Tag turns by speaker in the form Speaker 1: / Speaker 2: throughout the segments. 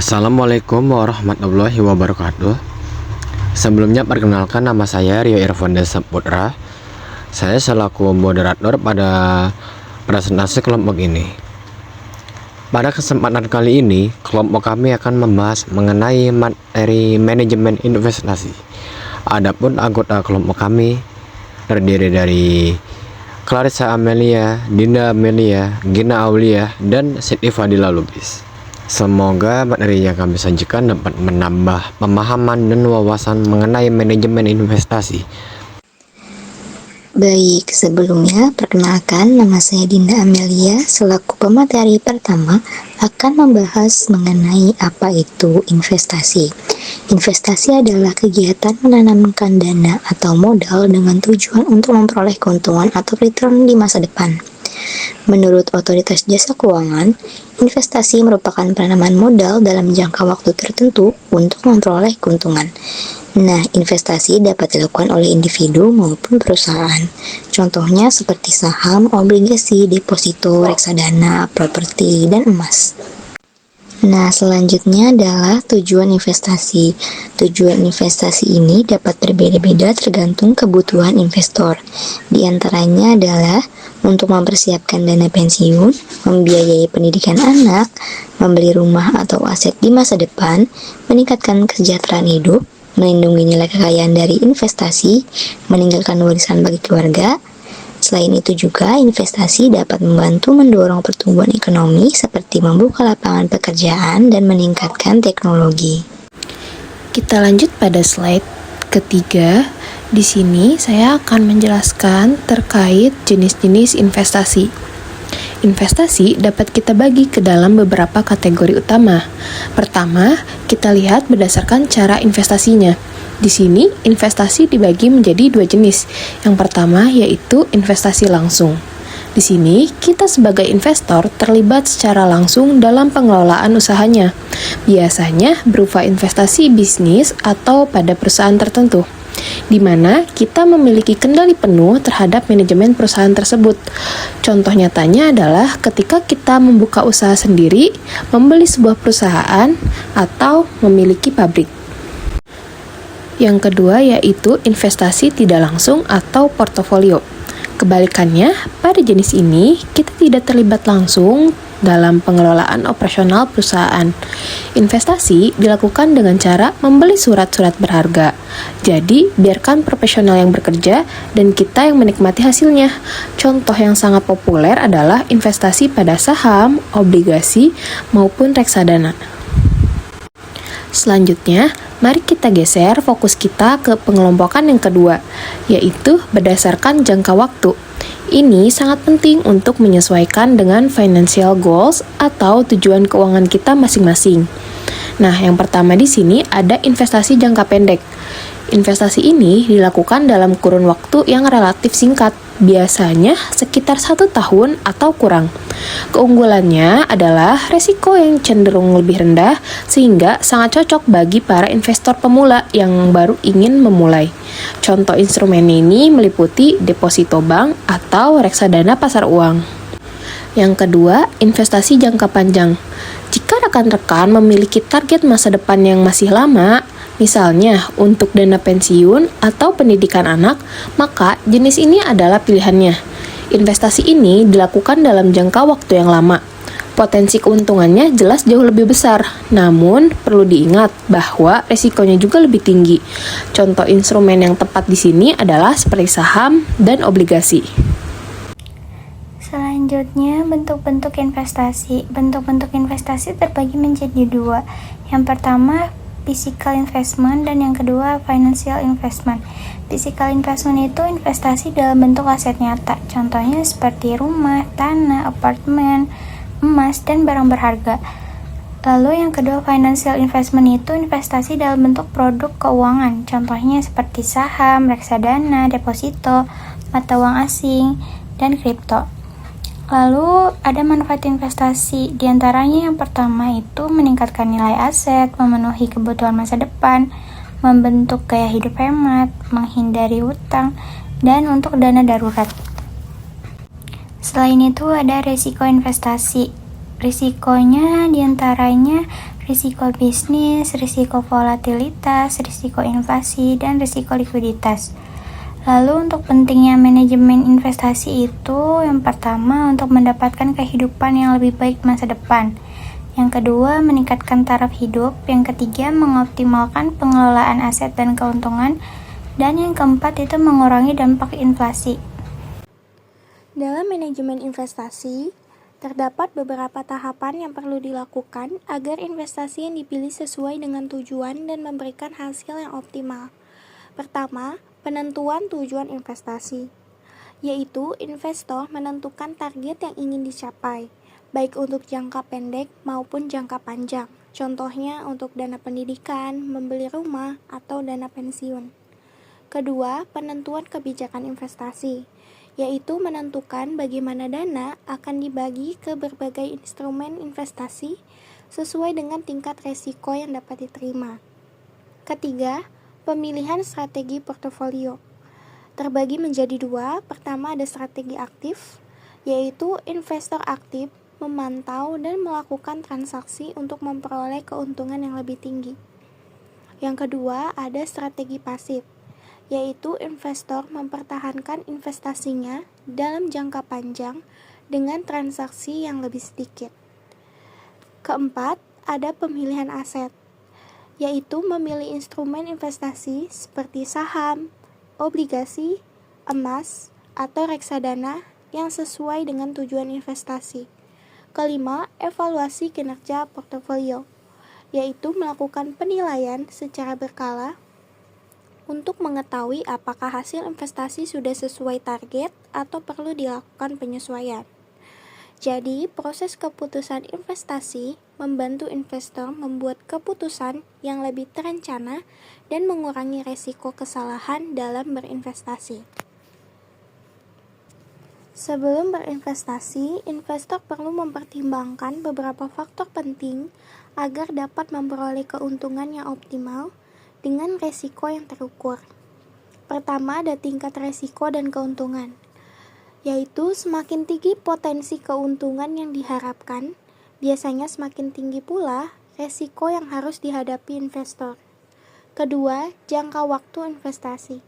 Speaker 1: Assalamualaikum warahmatullahi wabarakatuh. Sebelumnya perkenalkan, nama saya Rio Irfanda Saputra. Saya selaku moderator pada presentasi kelompok ini. Pada kesempatan kali ini, kelompok kami akan membahas mengenai materi manajemen investasi. Adapun anggota kelompok kami terdiri dari Clarissa Amelia, Dinda Amelia, Gina Aulia, dan Siti Fadila Lubis. Semoga materi yang kami sajikan dapat menambah pemahaman dan wawasan mengenai manajemen investasi.
Speaker 2: Baik, sebelumnya perkenalkan, nama saya Dinda Amelia selaku pemateri pertama akan membahas mengenai apa itu investasi. Investasi adalah kegiatan menanamkan dana atau modal dengan tujuan untuk memperoleh keuntungan atau return di masa depan. Menurut Otoritas Jasa Keuangan, investasi merupakan penanaman modal dalam jangka waktu tertentu untuk memperoleh keuntungan. Nah, investasi dapat dilakukan oleh individu maupun perusahaan. Contohnya seperti saham, obligasi, deposito, reksadana, properti, dan emas. Nah, selanjutnya adalah tujuan investasi. Tujuan investasi ini dapat berbeda-beda tergantung kebutuhan investor. Di antaranya adalah untuk mempersiapkan dana pensiun, membiayai pendidikan anak, membeli rumah atau aset di masa depan, meningkatkan kesejahteraan hidup, melindungi nilai kekayaan dari investasi, meninggalkan warisan bagi keluarga. Selain itu juga, investasi dapat membantu mendorong pertumbuhan ekonomi seperti membuka lapangan pekerjaan dan meningkatkan teknologi.
Speaker 3: Kita lanjut pada slide ketiga. Di sini saya akan menjelaskan terkait jenis-jenis investasi. Investasi dapat kita bagi ke dalam beberapa kategori utama. Pertama, kita lihat berdasarkan cara investasinya. Di sini, investasi dibagi menjadi dua jenis. Yang pertama yaitu investasi langsung. Di sini, kita sebagai investor terlibat secara langsung dalam pengelolaan usahanya. Biasanya berupa investasi bisnis atau pada perusahaan tertentu, di mana kita memiliki kendali penuh terhadap manajemen perusahaan tersebut. Contoh nyatanya adalah ketika kita membuka usaha sendiri, membeli sebuah perusahaan, atau memiliki pabrik. Yang kedua yaitu investasi tidak langsung atau portofolio. Kebalikannya, pada jenis ini kita tidak terlibat langsung dalam pengelolaan operasional perusahaan. Investasi dilakukan dengan cara membeli surat-surat berharga. Jadi, biarkan profesional yang bekerja dan kita yang menikmati hasilnya. Contoh yang sangat populer adalah investasi pada saham, obligasi, maupun reksadana. Selanjutnya, mari kita geser fokus kita ke pengelompokan yang kedua, yaitu berdasarkan jangka waktu. Ini sangat penting untuk menyesuaikan dengan financial goals atau tujuan keuangan kita masing-masing. Nah, yang pertama di sini ada investasi jangka pendek. Investasi ini dilakukan dalam kurun waktu yang relatif singkat, biasanya sekitar 1 tahun atau kurang. Keunggulannya adalah resiko yang cenderung lebih rendah, sehingga sangat cocok bagi para investor pemula yang baru ingin memulai. Contoh instrumen ini meliputi deposito bank atau reksadana pasar uang. Yang kedua, investasi jangka panjang. Jika rekan-rekan memiliki target masa depan yang masih lama, misalnya untuk dana pensiun atau pendidikan anak, maka jenis ini adalah pilihannya. Investasi ini dilakukan dalam jangka waktu yang lama. Potensi keuntungannya jelas jauh lebih besar, namun perlu diingat bahwa resikonya juga lebih tinggi. Contoh instrumen yang tepat di sini adalah seperti saham dan obligasi.
Speaker 4: Selanjutnya, bentuk-bentuk investasi. Bentuk-bentuk investasi terbagi menjadi dua. Yang pertama, physical investment, dan yang kedua, financial investment. Physical investment itu investasi dalam bentuk aset nyata. Contohnya seperti rumah, tanah, apartemen, emas, dan barang berharga. Lalu yang kedua, financial investment itu investasi dalam bentuk produk keuangan. Contohnya seperti saham, reksadana, deposito, mata uang asing, dan kripto. Lalu ada manfaat investasi, diantaranya yang pertama itu meningkatkan nilai aset, memenuhi kebutuhan masa depan, membentuk gaya hidup hemat, menghindari hutang, dan untuk dana darurat. Selain itu ada risiko investasi. Risikonya diantaranya risiko bisnis, risiko volatilitas, risiko inflasi, dan risiko likuiditas. Lalu untuk pentingnya manajemen investasi itu, yang pertama untuk mendapatkan kehidupan yang lebih baik masa depan. Yang kedua, meningkatkan taraf hidup. Yang ketiga, mengoptimalkan pengelolaan aset dan keuntungan. Dan yang keempat itu mengurangi dampak inflasi.
Speaker 5: Dalam manajemen investasi, terdapat beberapa tahapan yang perlu dilakukan agar investasi yang dipilih sesuai dengan tujuan dan memberikan hasil yang optimal. Pertama, penentuan tujuan investasi, yaitu investor menentukan target yang ingin dicapai, baik untuk jangka pendek maupun jangka panjang. Contohnya untuk dana pendidikan, membeli rumah, atau dana pensiun. Kedua, penentuan kebijakan investasi, yaitu menentukan bagaimana dana akan dibagi ke berbagai instrumen investasi sesuai dengan tingkat resiko yang dapat diterima. Ketiga, pemilihan strategi portofolio terbagi menjadi dua. Pertama ada strategi aktif, yaitu investor aktif memantau dan melakukan transaksi untuk memperoleh keuntungan yang lebih tinggi. Yang kedua ada strategi pasif, yaitu investor mempertahankan investasinya dalam jangka panjang dengan transaksi yang lebih sedikit. Keempat, ada pemilihan aset, yaitu memilih instrumen investasi seperti saham, obligasi, emas, atau reksadana yang sesuai dengan tujuan investasi. Kelima, evaluasi kinerja portofolio, yaitu melakukan penilaian secara berkala untuk mengetahui apakah hasil investasi sudah sesuai target atau perlu dilakukan penyesuaian. Jadi, proses keputusan investasi membantu investor membuat keputusan yang lebih terencana dan mengurangi resiko kesalahan dalam berinvestasi. Sebelum berinvestasi, investor perlu mempertimbangkan beberapa faktor penting agar dapat memperoleh keuntungan yang optimal dengan resiko yang terukur. Pertama, ada tingkat resiko dan keuntungan, yaitu semakin tinggi potensi keuntungan yang diharapkan, biasanya semakin tinggi pula resiko yang harus dihadapi investor. Kedua, jangka waktu investasi,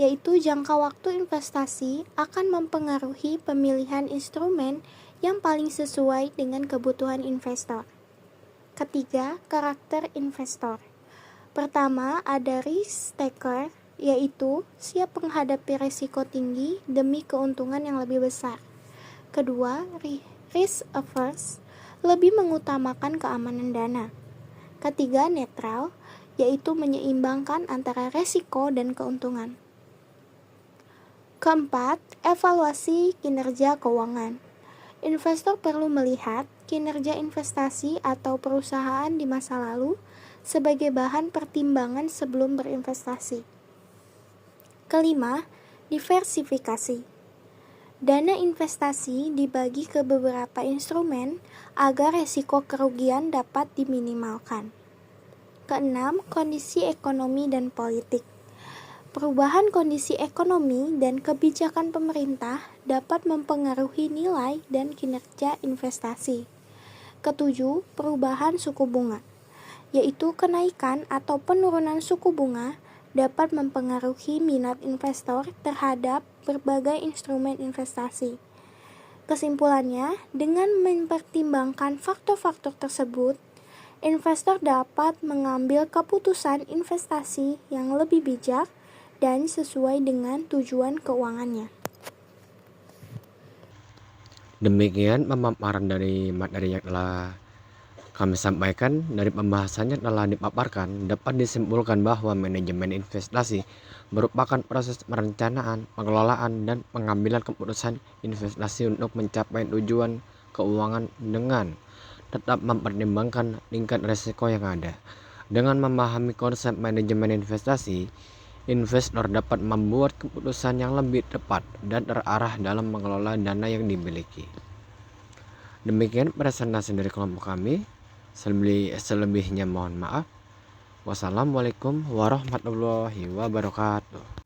Speaker 5: yaitu jangka waktu investasi akan mempengaruhi pemilihan instrumen yang paling sesuai dengan kebutuhan investor. Ketiga, karakter investor. Pertama, ada risk taker, yaitu siap menghadapi risiko tinggi demi keuntungan yang lebih besar. Kedua, risk averse, lebih mengutamakan keamanan dana. Ketiga, netral, yaitu menyeimbangkan antara risiko dan keuntungan. Keempat, evaluasi kinerja keuangan. Investor perlu melihat kinerja investasi atau perusahaan di masa lalu sebagai bahan pertimbangan sebelum berinvestasi. Kelima, diversifikasi. Dana investasi dibagi ke beberapa instrumen agar risiko kerugian dapat diminimalkan. Keenam, kondisi ekonomi dan politik. Perubahan kondisi ekonomi dan kebijakan pemerintah dapat mempengaruhi nilai dan kinerja investasi. Ketujuh, perubahan suku bunga, yaitu kenaikan atau penurunan suku bunga dapat mempengaruhi minat investor terhadap berbagai instrumen investasi. Kesimpulannya, dengan mempertimbangkan faktor-faktor tersebut, investor dapat mengambil keputusan investasi yang lebih bijak dan sesuai dengan tujuan keuangannya.
Speaker 1: Demikian pemaparan dari materi yang telah kami sampaikan. Dari pembahasannya telah dipaparkan, dapat disimpulkan bahwa manajemen investasi merupakan proses perencanaan, pengelolaan, dan pengambilan keputusan investasi untuk mencapai tujuan keuangan dengan tetap mempertimbangkan tingkat risiko yang ada. Dengan memahami konsep manajemen investasi, investor dapat membuat keputusan yang lebih tepat dan terarah dalam mengelola dana yang dimiliki. Demikian presentasi dari kelompok kami. Selebihnya mohon maaf. Wassalamualaikum warahmatullahi wabarakatuh.